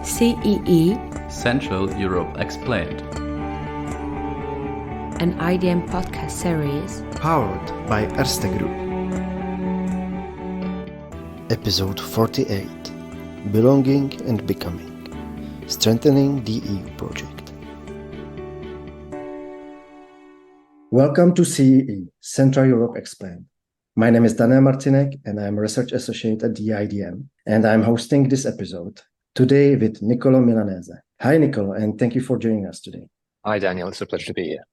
CEE, Central Europe Explained, an IDM podcast series powered by Erste Group. Episode 48: Belonging and Becoming, Strengthening the EU Project. Welcome to CEE, Central Europe Explained. My name is Daniel Martínek and I'm a research associate at the IDM, and I'm hosting this episode today with Niccolò Milanese. Hi, Niccolò, and thank you for joining us today. Hi, Daniel. It's a pleasure to be here.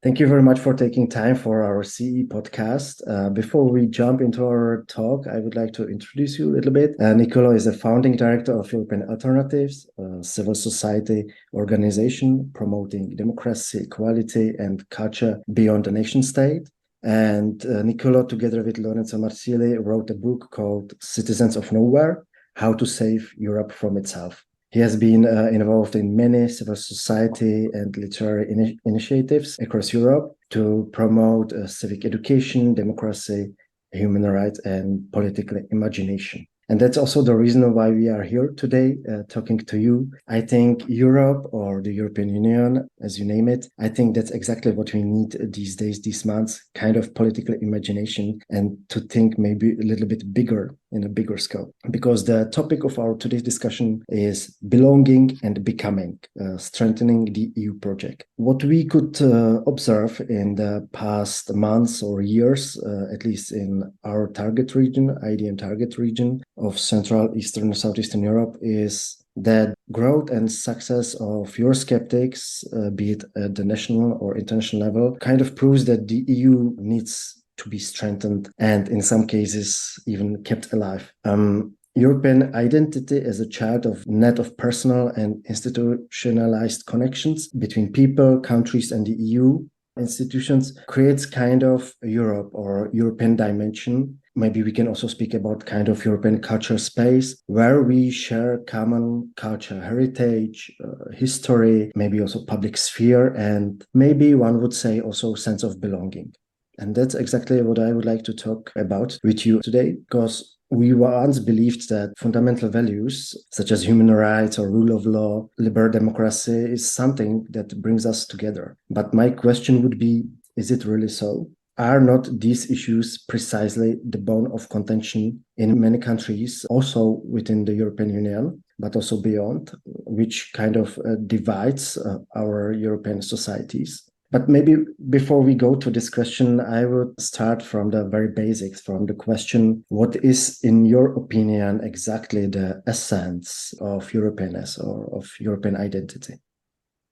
Thank you very much for taking time for our CE podcast. Before we jump into our talk, I would like to introduce you a little bit. Niccolò is the founding director of European Alternatives, a civil society organization promoting democracy, equality, and culture beyond the nation state. And Niccolò, together with Lorenzo Marsili, wrote a book called Citizens of Nowhere: How to Save Europe from Itself. He has been involved in many civil society and literary initiatives across Europe to promote civic education, democracy, human rights, and political imagination. And that's also the reason why we are here today talking to you. I think Europe, or the European Union, as you name it, I think that's exactly what we need these days, these months, kind of political imagination, and to think maybe a little bit bigger, in a bigger scope. Because the topic of our today's discussion is belonging and becoming, strengthening the EU project. What we could observe in the past months or years, at least in our target region, IDM target region of Central, Eastern, Southeastern Europe, is that growth and success of Eurosceptics, be it at the national or international level, kind of proves that the EU needs to be strengthened and in some cases even kept alive. European identity as a child of net of personal and institutionalized connections between people, countries, and the EU institutions creates kind of Europe or European dimension. Maybe we can also speak about kind of European culture space where we share common culture, heritage, history, maybe also public sphere, and maybe one would say also sense of belonging. And that's exactly what I would like to talk about with you today, because we once believed that fundamental values such as human rights or rule of law, liberal democracy is something that brings us together. But my question would be, is it really so? Are not these issues precisely the bone of contention in many countries, also within the European Union, but also beyond, which kind of divides our European societies? But maybe before we go to this question, I would start from the very basics, from the question, what is, in your opinion, exactly the essence of Europeanness or of European identity?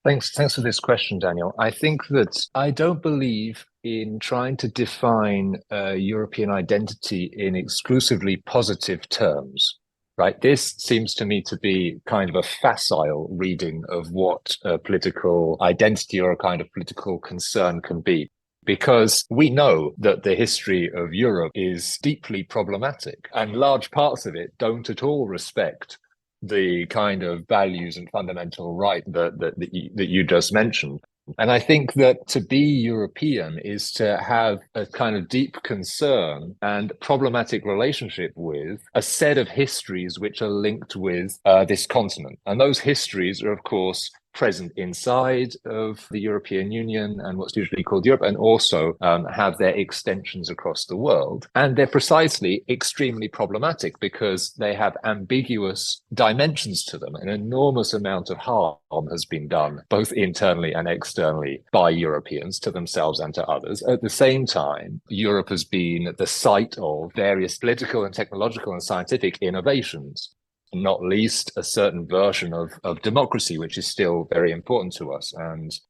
Thanks for this question, Daniel. I think that I don't believe in trying to define European identity in exclusively positive terms. Right. This seems to me to be kind of a facile reading of what a political identity or a kind of political concern can be, because we know that the history of Europe is deeply problematic and large parts of it don't at all respect the kind of values and fundamental right that you just mentioned. And I think that to be European is to have a kind of deep concern and problematic relationship with a set of histories which are linked with this continent. And those histories are, of course, present inside of the European Union and what's usually called Europe, and also have their extensions across the world. And they're precisely extremely problematic because they have ambiguous dimensions to them. An enormous amount of harm has been done, both internally and externally, by Europeans to themselves and to others. At the same time, Europe has been the site of various political and technological and scientific innovations, not least a certain version of democracy, which is still very important to us,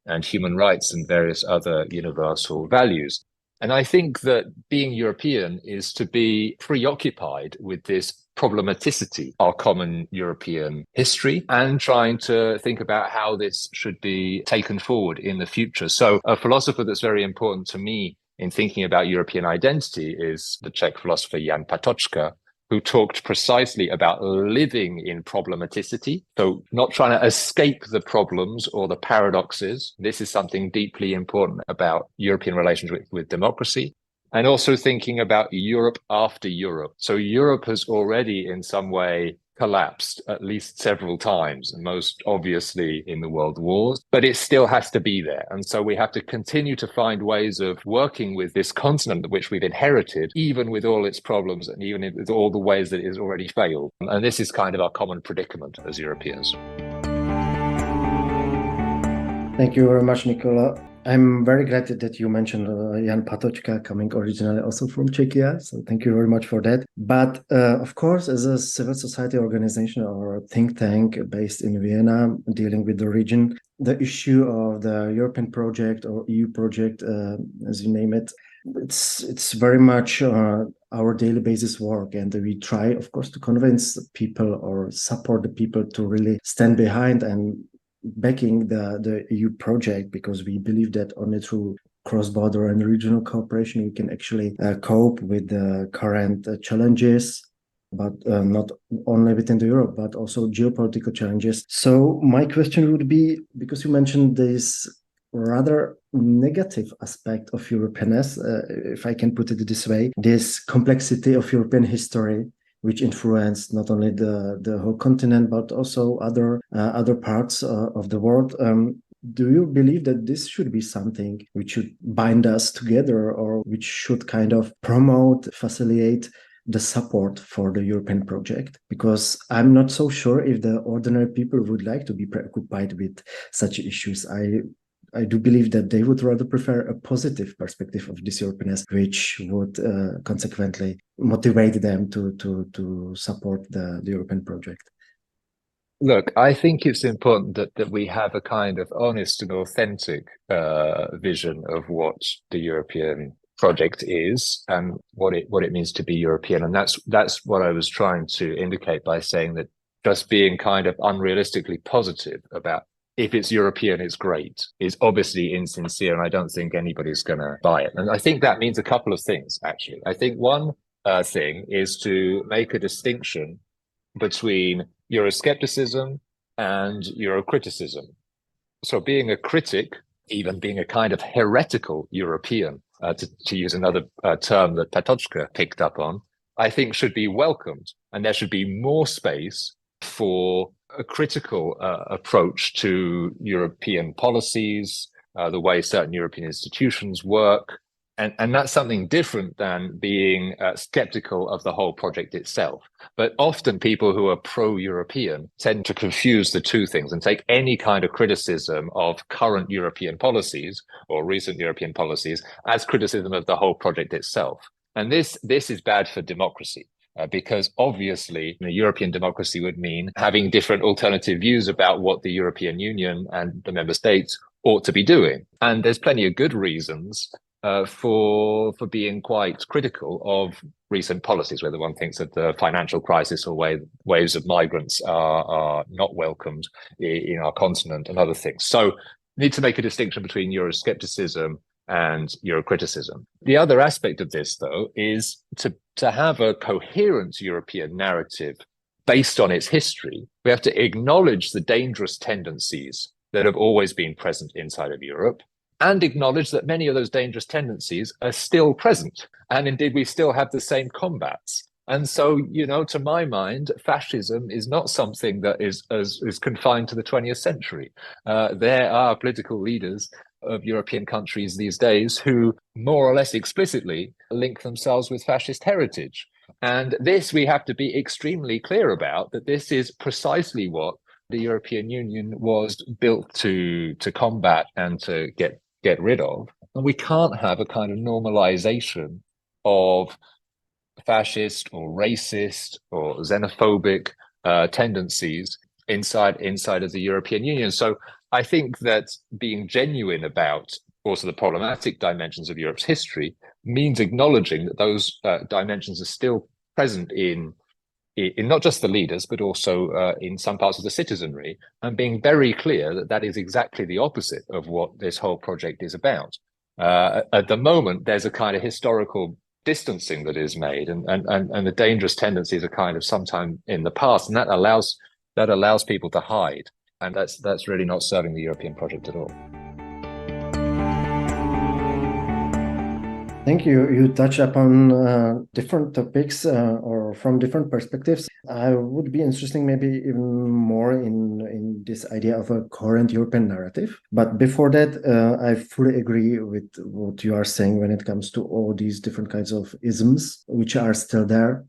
and human rights and various other universal values. And I think that being European is to be preoccupied with this problematicity, our common European history, and trying to think about how this should be taken forward in the future. So a philosopher that's very important to me in thinking about European identity is the Czech philosopher Jan Patočka, who talked precisely about living in problematicity. So not trying to escape the problems or the paradoxes. This is something deeply important about European relations with democracy. And also thinking about Europe after Europe. So Europe has already in some way collapsed at least several times, and most obviously in the world wars, but it still has to be there. And so we have to continue to find ways of working with this continent which we've inherited, even with all its problems and even with all the ways that it has already failed. And this is kind of our common predicament as Europeans. Thank you very much, Niccolò. I'm very glad that you mentioned Jan Patočka, coming originally also from Czechia. So thank you very much for that. But of course, as a civil society organization or a think tank based in Vienna dealing with the region, the issue of the European project or EU project, as you name it, it's very much our daily basis work. And we try, of course, to convince people or support the people to really stand behind and backing the EU project, because we believe that only through cross-border and regional cooperation we can actually cope with the current challenges, but not only within Europe, but also geopolitical challenges. So my question would be, because you mentioned this rather negative aspect of Europeanness, if I can put it this way, this complexity of European history, which influenced not only the whole continent, but also other parts of the world. Do you believe that this should be something which should bind us together, or which should kind of promote, facilitate the support for the European project? Because I'm not so sure if the ordinary people would like to be preoccupied with such issues. I do believe that they would rather prefer a positive perspective of this Europeanness, which would consequently motivate them to support the European project. Look, I think it's important that we have a kind of honest and authentic vision of what the European project is and what it means to be European. And that's what I was trying to indicate by saying that just being kind of unrealistically positive about if it's European, it's great, is obviously insincere, and I don't think anybody's going to buy it. And I think that means a couple of things, actually. I think one thing is to make a distinction between Euroscepticism and Eurocriticism. So being a critic, even being a kind of heretical European, to use another term that Patočka picked up on, I think should be welcomed. And there should be more space for a critical approach to European policies, the way certain European institutions work. And that's something different than being skeptical of the whole project itself. But often people who are pro-European tend to confuse the two things and take any kind of criticism of current European policies or recent European policies as criticism of the whole project itself. And this is bad for democracy. Because obviously, European democracy would mean having different alternative views about what the European Union and the member states ought to be doing. And there's plenty of good reasons for being quite critical of recent policies, whether one thinks that the financial crisis or waves of migrants are not welcomed in our continent and other things. So need to make a distinction between Euroscepticism and Eurocriticism. The other aspect of this, though, is to have a coherent European narrative based on its history. We have to acknowledge the dangerous tendencies that have always been present inside of Europe and acknowledge that many of those dangerous tendencies are still present. And indeed, we still have the same combats. And so, to my mind, fascism is not something that is confined to the 20th century. There are political leaders of European countries these days who more or less explicitly link themselves with fascist heritage. And this we have to be extremely clear about, that this is precisely what the European Union was built to combat and to get rid of. And we can't have a kind of normalization of fascist or racist or xenophobic tendencies inside of the European Union. So I think that being genuine about also the problematic dimensions of Europe's history means acknowledging that those dimensions are still present in not just the leaders, but also in some parts of the citizenry, and being very clear that that is exactly the opposite of what this whole project is about. At the moment, there's a kind of historical distancing that is made, and the dangerous tendencies are kind of sometime in the past, and that allows people to hide. And that's really not serving the European project at all. Thank you. You touch upon different topics or from different perspectives. I would be interested maybe even more in this idea of a current European narrative. But before that, I fully agree with what you are saying when it comes to all these different kinds of isms which are still there.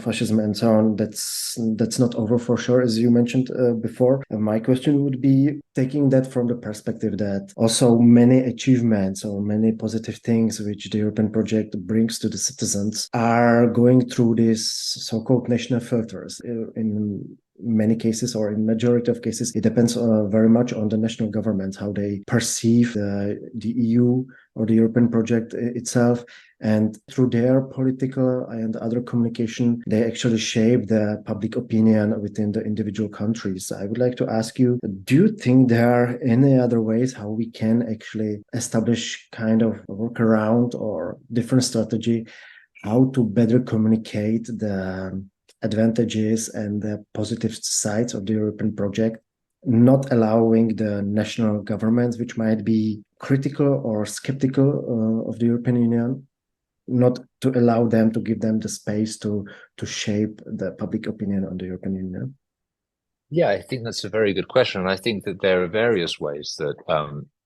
Fascism and so on, that's not over for sure, as you mentioned before. My question would be taking that from the perspective that also many achievements or many positive things which the European project brings to the citizens are going through these so-called national filters. In many cases, or in majority of cases, it depends very much on the national governments, how they perceive the EU or the European project itself. And through their political and other communication, they actually shape the public opinion within the individual countries. I would like to ask you, do you think there are any other ways how we can actually establish kind of a workaround or different strategy how to better communicate the advantages and the positive sides of the European project, not allowing the national governments, which might be critical or skeptical of the European Union, not to allow them to give them the space to shape the public opinion on the European Union? Yeah, I think that's a very good question. And I think that there are various ways that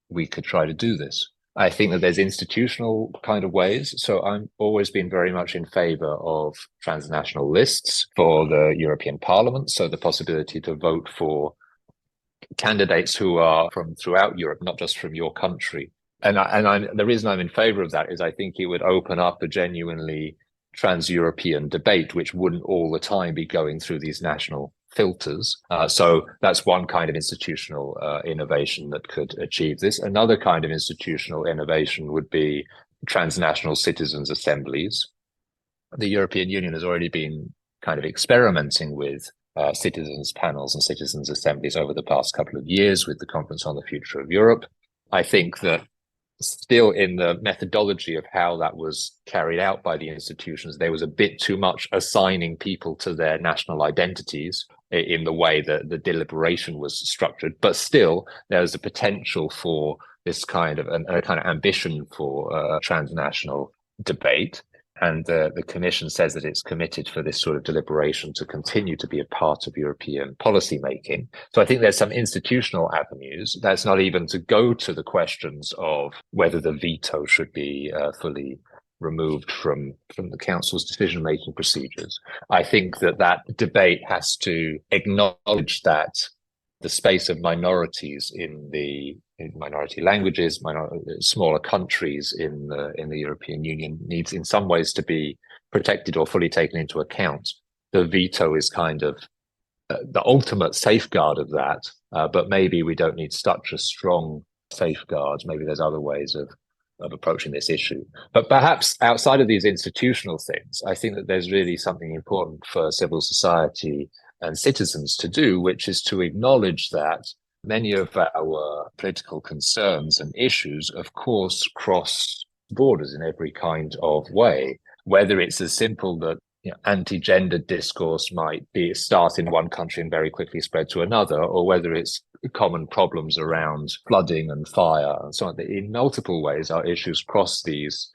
we could try to do this. I think that there's institutional kind of ways. So I'm always been very much in favor of transnational lists for the European Parliament. So the possibility to vote for candidates who are from throughout Europe, not just from your country. And the reason I'm in favor of that is I think it would open up a genuinely trans-European debate, which wouldn't all the time be going through these national filters. So that's one kind of institutional innovation that could achieve this. Another kind of institutional innovation would be transnational citizens' assemblies. The European Union has already been kind of experimenting with citizens' panels and citizens' assemblies over the past couple of years with the Conference on the Future of Europe. I think that still in the methodology of how that was carried out by the institutions, there was a bit too much assigning people to their national identities in the way that the deliberation was structured. But still, there's a potential for this kind of a kind of ambition for a transnational debate. And the Commission says that it's committed for this sort of deliberation to continue to be a part of European policy making. So I think there's some institutional avenues. That's not even to go to the questions of whether the veto should be fully removed from the Council's decision-making procedures. I think that debate has to acknowledge that the space of minorities in minority languages, smaller countries in the European Union needs in some ways to be protected or fully taken into account. The veto is kind of the ultimate safeguard of that, but maybe we don't need such a strong safeguard. Maybe there's other ways of approaching this issue. But perhaps outside of these institutional things, I think that there's really something important for civil society and citizens to do, which is to acknowledge that many of our political concerns and issues, of course, cross borders in every kind of way, whether it's as simple that anti-gender discourse might start in one country and very quickly spread to another, or whether it's common problems around flooding and fire and so on. In multiple ways, our issues cross these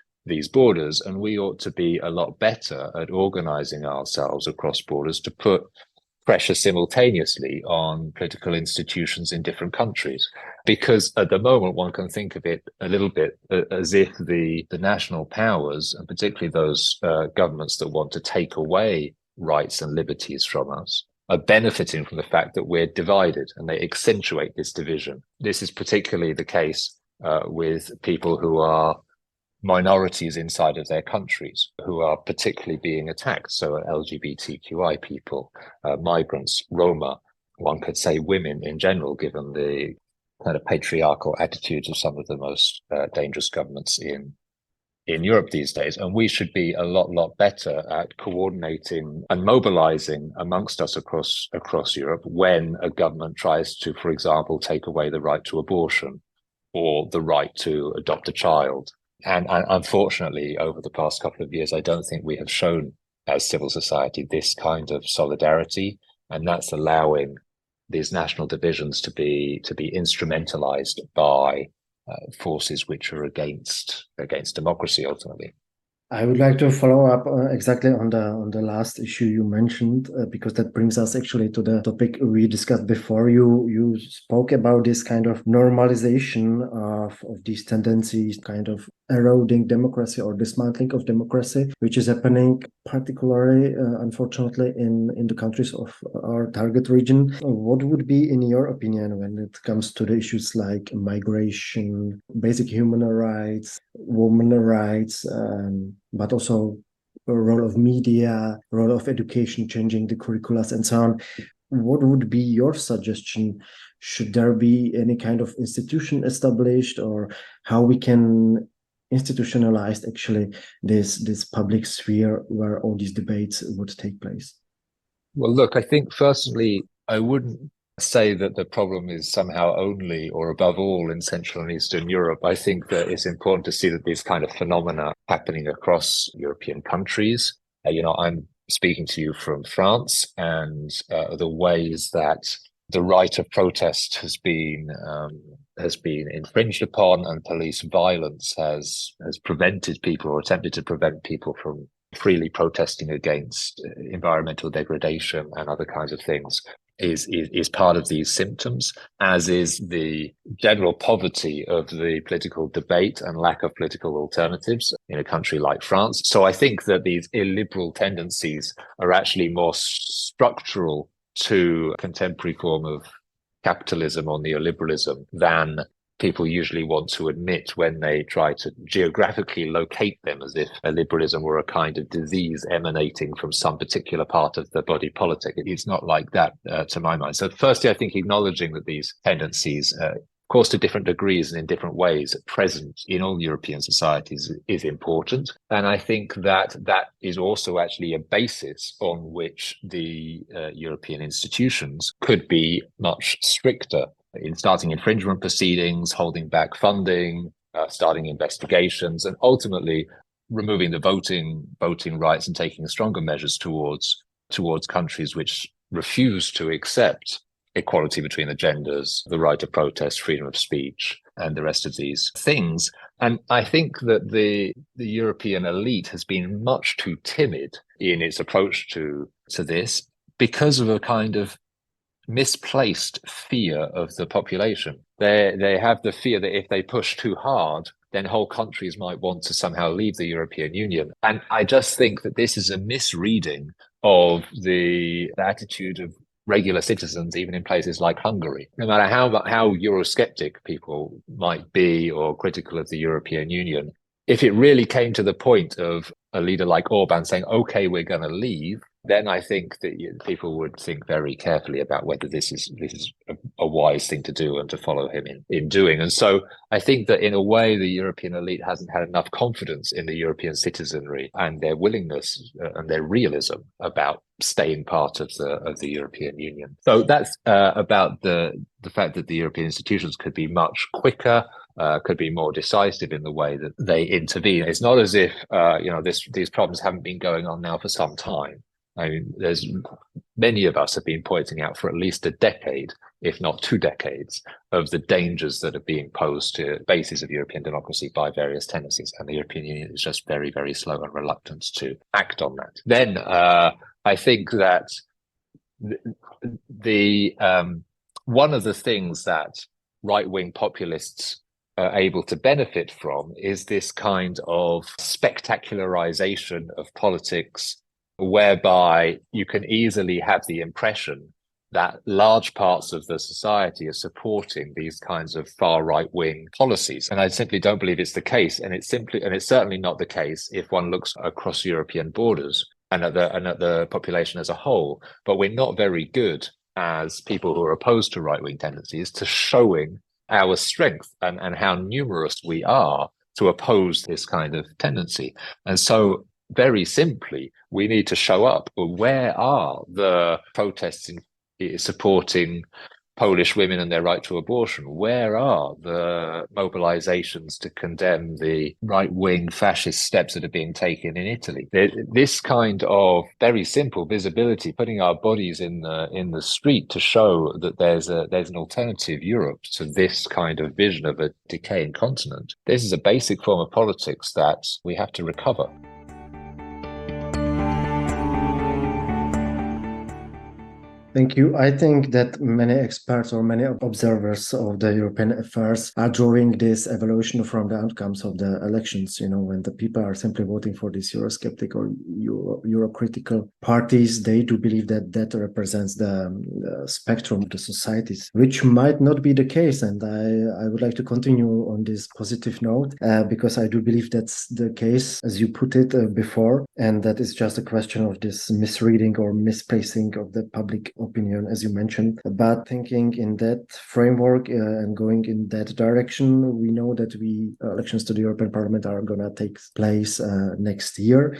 borders, and we ought to be a lot better at organizing ourselves across borders to put pressure simultaneously on political institutions in different countries. Because at the moment, one can think of it a little bit as if the national powers, and particularly those governments that want to take away rights and liberties from us, are benefiting from the fact that we're divided, and they accentuate this division. This is particularly the case with people who are minorities inside of their countries who are particularly being attacked. So LGBTQI people, migrants, Roma, one could say women in general, given the kind of patriarchal attitudes of some of the most dangerous governments in Europe these days. And we should be a lot better at coordinating and mobilizing amongst us across Europe when a government tries to, for example, take away the right to abortion or the right to adopt a child. And unfortunately, over the past couple of years, I don't think we have shown as civil society this kind of solidarity, and that's allowing these national divisions to be instrumentalized by forces which are against democracy ultimately. I would like to follow up exactly on the last issue you mentioned, because that brings us actually to the topic we discussed before. You spoke about this kind of normalization of these tendencies, kind of eroding democracy or dismantling of democracy, which is happening particularly, unfortunately, in the countries of our target region. What would be, in your opinion, when it comes to the issues like migration, basic human rights, women rights, but also a role of media, role of education, changing the curricula and so on? What would be your suggestion? Should there be any kind of institution established, or how we can institutionalize actually this public sphere where all these debates would take place? Well, look, I think firstly, I wouldn't say that the problem is somehow only or above all in Central and Eastern Europe. I think that it's important to see that these kind of phenomena happening across European countries. I'm speaking to you from France, and the ways that the right of protest has been infringed upon, and police violence has prevented people or attempted to prevent people from freely protesting against environmental degradation and other kinds of things is part of these symptoms, as is the general poverty of the political debate and lack of political alternatives in a country like France. So I think that these illiberal tendencies are actually more structural to a contemporary form of capitalism or neoliberalism than people usually want to admit when they try to geographically locate them, as if liberalism were a kind of disease emanating from some particular part of the body politic. It's not like that, to my mind. So firstly, I think acknowledging that these tendencies, of course, to different degrees and in different ways, present in all European societies is important. And I think that is also actually a basis on which the European institutions could be much stricter in starting infringement proceedings, holding back funding, starting investigations, and ultimately removing the voting rights and taking stronger measures towards countries which refuse to accept equality between the genders, the right of protest, freedom of speech, and the rest of these things. And I think that the European elite has been much too timid in its approach to this because of a kind of misplaced fear of the population. They have the fear that if they push too hard, then whole countries might want to somehow leave the European Union. And I just think that this is a misreading of the attitude of regular citizens, even in places like Hungary. No matter how Eurosceptic people might be or critical of the European Union, if it really came to the point of a leader like Orban saying, okay, we're going to leave, then I think that people would think very carefully about whether this is a wise thing to do and to follow him in doing. And so I think that in a way, the European elite hasn't had enough confidence in the European citizenry and their willingness and their realism about staying part of the European Union. So that's about the fact that the European institutions could be much quicker, could be more decisive in the way that they intervene. It's not as if these problems haven't been going on now for some time. I mean, many of us have been pointing out for at least a decade, if not 2 decades, of the dangers that are being posed to the basis of European democracy by various tendencies, and the European Union is just very, very slow and reluctant to act on that. Then I think that the one of the things that right-wing populists are able to benefit from is this kind of spectacularization of politics, whereby you can easily have the impression that large parts of the society are supporting these kinds of far right-wing policies. And I simply don't believe it's the case. And it's certainly not the case if one looks across European borders and at the population as a whole. But we're not very good as people who are opposed to right-wing tendencies to showing our strength and how numerous we are to oppose this kind of tendency. And so very simply, we need to show up. Where are the protests supporting Polish women and their right to abortion? Where are the mobilizations to condemn the right-wing fascist steps that are being taken in Italy? This kind of very simple visibility, putting our bodies in the street to show that there's an alternative Europe to this kind of vision of a decaying continent. This is a basic form of politics that we have to recover. Thank you. I think that many experts or many observers of the European affairs are drawing this evolution from the outcomes of the elections. When the people are simply voting for these Eurosceptic or Eurocritical parties, they do believe that that represents the spectrum of the societies, which might not be the case. And I would like to continue on this positive note because I do believe that's the case, as you put it before, and that is just a question of this misreading or misplacing of the public opinion, as you mentioned. But thinking in that framework and going in that direction, we know that elections to the European Parliament are going to take place next year.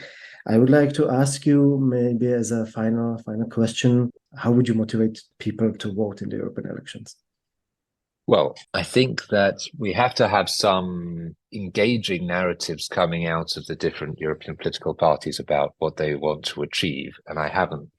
I would like to ask you, maybe as a final question, how would you motivate people to vote in the European elections? Well, I think that we have to have some engaging narratives coming out of the different European political parties about what they want to achieve, and I haven't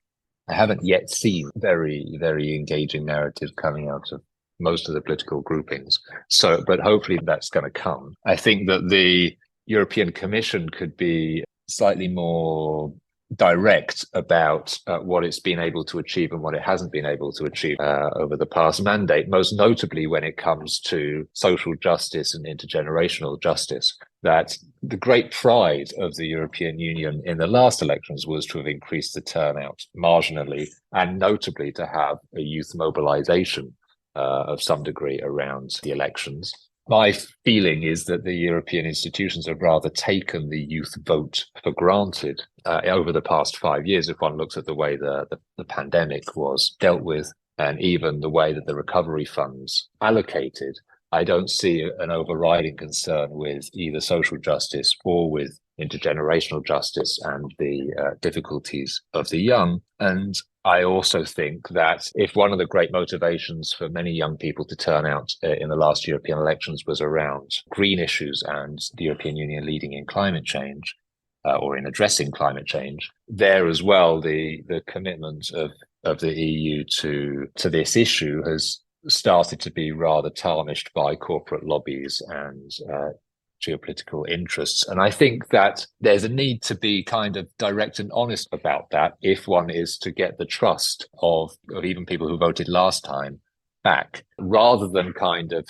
yet seen very, very engaging narratives coming out of most of the political groupings. But hopefully that's going to come. I think that the European Commission could be slightly more direct about what it's been able to achieve and what it hasn't been able to achieve over the past mandate, most notably when it comes to social justice and intergenerational justice. That the great pride of the European Union in the last elections was to have increased the turnout marginally, and notably to have a youth mobilization of some degree around the elections. My feeling is that the European institutions have rather taken the youth vote for granted over the past 5 years. If one looks at the way the pandemic was dealt with, and even the way that the recovery funds allocated, I don't see an overriding concern with either social justice or with intergenerational justice and the difficulties of the young. And I also think that if one of the great motivations for many young people to turn out in the last European elections was around green issues and the European Union leading in climate change, or in addressing climate change, there as well, the commitment of the EU to this issue has started to be rather tarnished by corporate lobbies and geopolitical interests. And I think that there's a need to be kind of direct and honest about that if one is to get the trust of even people who voted last time back, rather than kind of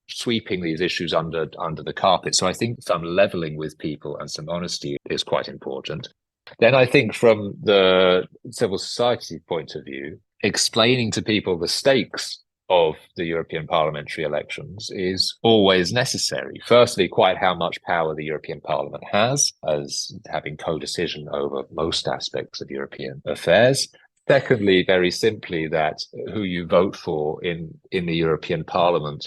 sweeping these issues under the carpet. So I think some leveling with people and some honesty is quite important. Then I think from the civil society point of view, explaining to people the stakes of the European parliamentary elections is always necessary. Firstly, quite how much power the European Parliament has, as having co-decision over most aspects of European affairs. Secondly, very simply, that who you vote for in the European Parliament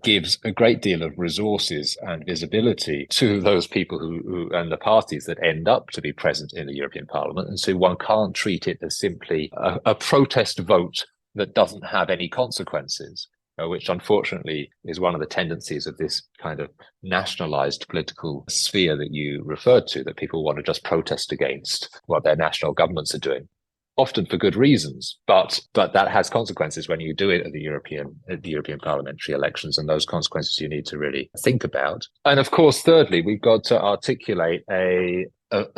gives a great deal of resources and visibility to those people who and the parties that end up to be present in the European Parliament. And so one can't treat it as simply a protest vote that doesn't have any consequences, which unfortunately is one of the tendencies of this kind of nationalized political sphere that you referred to, that people want to just protest against what their national governments are doing, often for good reasons, but that has consequences when you do it at the European parliamentary elections, and those consequences you need to really think about. And of course, thirdly, we've got to articulate a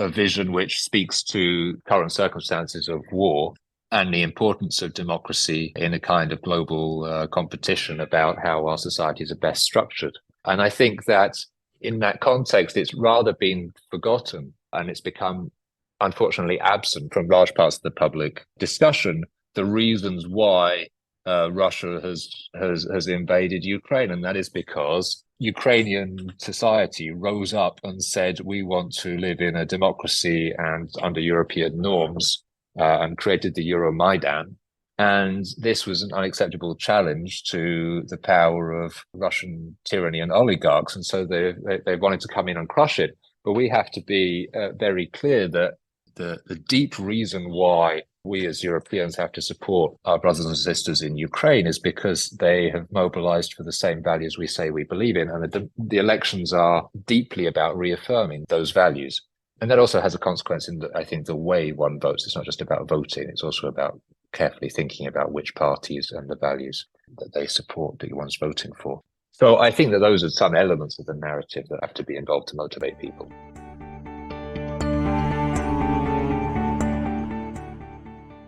vision which speaks to current circumstances of war and the importance of democracy in a kind of global competition about how our societies are best structured. And I think that in that context, it's rather been forgotten, and it's become unfortunately absent from large parts of the public discussion, the reasons why Russia has invaded Ukraine. And that is because Ukrainian society rose up and said, we want to live in a democracy and under European norms, and created the Euromaidan. And this was an unacceptable challenge to the power of Russian tyranny and oligarchs. And so they wanted to come in and crush it. But we have to be very clear that the deep reason why we as Europeans have to support our brothers and sisters in Ukraine is because they have mobilized for the same values we say we believe in. And the elections are deeply about reaffirming those values. And that also has a consequence in, I think, the way one votes. It's not just about voting. It's also about carefully thinking about which parties and the values that they support that one's voting for. So I think that those are some elements of the narrative that have to be involved to motivate people.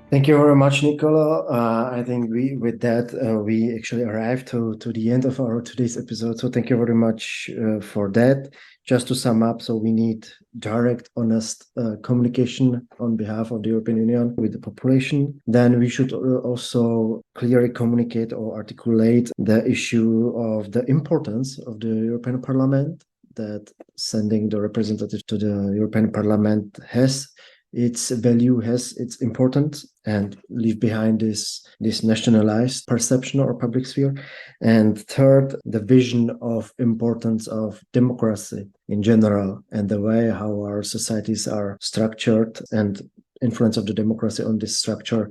Thank you very much, Niccolò. I think with that we actually arrived to the end of our today's episode. So thank you very much for that. Just to sum up, so we need direct, honest communication on behalf of the European Union with the population. Then we should also clearly communicate or articulate the issue of the importance of the European Parliament, that sending the representative to the European Parliament has its value, has its importance, and leave behind this nationalized perception or public sphere. And third, the vision of importance of democracy in general and the way how our societies are structured and influence of the democracy on this structure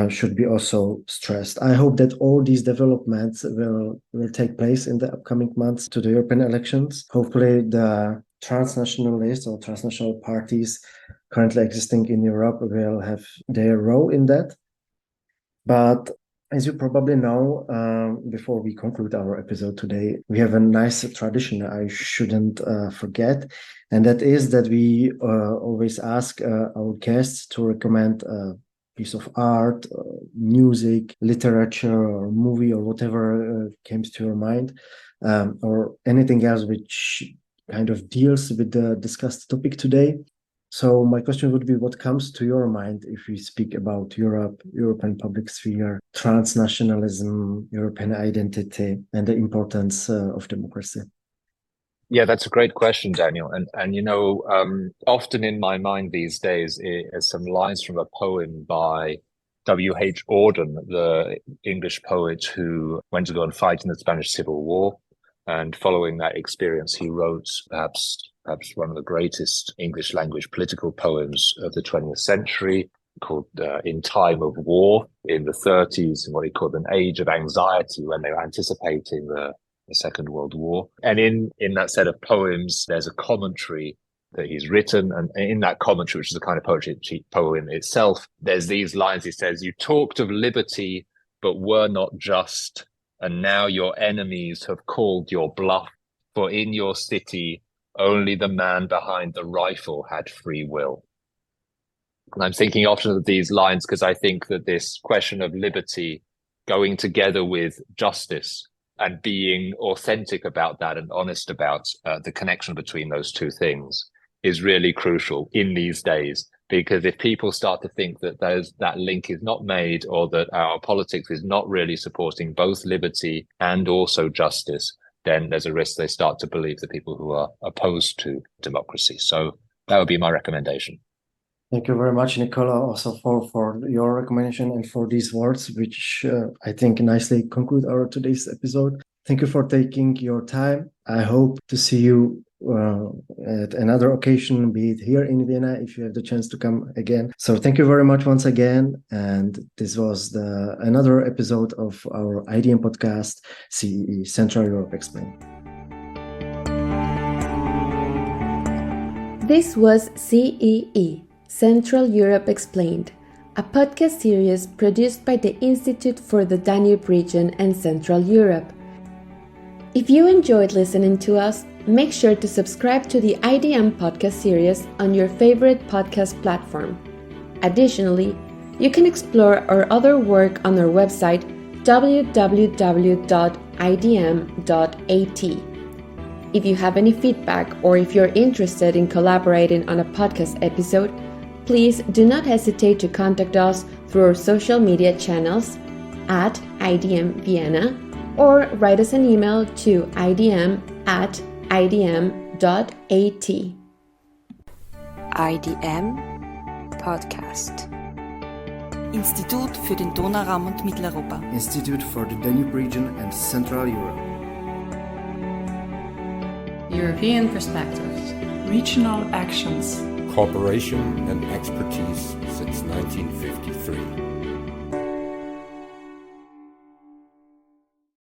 should be also stressed. I hope that all these developments will take place in the upcoming months to the European elections. Hopefully the transnationalists or transnational parties currently existing in Europe will have their role in that. But as you probably know, before we conclude our episode today, we have a nice tradition I shouldn't forget, and that is that we always ask our guests to recommend a piece of art, music, literature, or movie, or whatever comes to your mind, or anything else which kind of deals with the discussed topic today. So my question would be, what comes to your mind if we speak about Europe, European public sphere, transnationalism, European identity, and the importance of democracy? Yeah, that's a great question, Daniel. And you know, often in my mind these days is some lines from a poem by W.H. Auden, the English poet who went to go and fight in the Spanish Civil War. And following that experience, he wrote perhaps one of the greatest English language political poems of the 20th century, called In Time of War, in the 30s, in what he called an age of anxiety, when they were anticipating the Second World War. And in that set of poems, there's a commentary that he's written. And in that commentary, which is a kind of poetry poem itself, there's these lines. He says, "You talked of liberty, but were not just. And now your enemies have called your bluff. For in your city, only the man behind the rifle had free will." And I'm thinking often of these lines because I think that this question of liberty going together with justice and being authentic about that and honest about the connection between those two things is really crucial in these days. Because if people start to think that that link is not made, or that our politics is not really supporting both liberty and also justice, then there's a risk they start to believe the people who are opposed to democracy. So that would be my recommendation. Thank you very much, Niccolò, also for your recommendation and for these words, which I think nicely conclude our today's episode. Thank you for taking your time. I hope to see you at another occasion, be it here in Vienna, if you have the chance to come again. So thank you very much once again. And this was another episode of our IDM podcast, CEE, Central Europe Explained. This was CEE, Central Europe Explained, a podcast series produced by the Institute for the Danube Region and Central Europe. If you enjoyed listening to us, make sure to subscribe to the IDM podcast series on your favorite podcast platform. Additionally, you can explore our other work on our website www.idm.at. If you have any feedback or if you're interested in collaborating on a podcast episode, please do not hesitate to contact us through our social media channels at IDM Vienna, or write us an email to idm@idm.at. IDM Podcast. Institut für den Donauraum und Mitteleuropa. Institute for the Danube Region and Central Europe. European perspectives. Regional actions. Cooperation and expertise since 1953.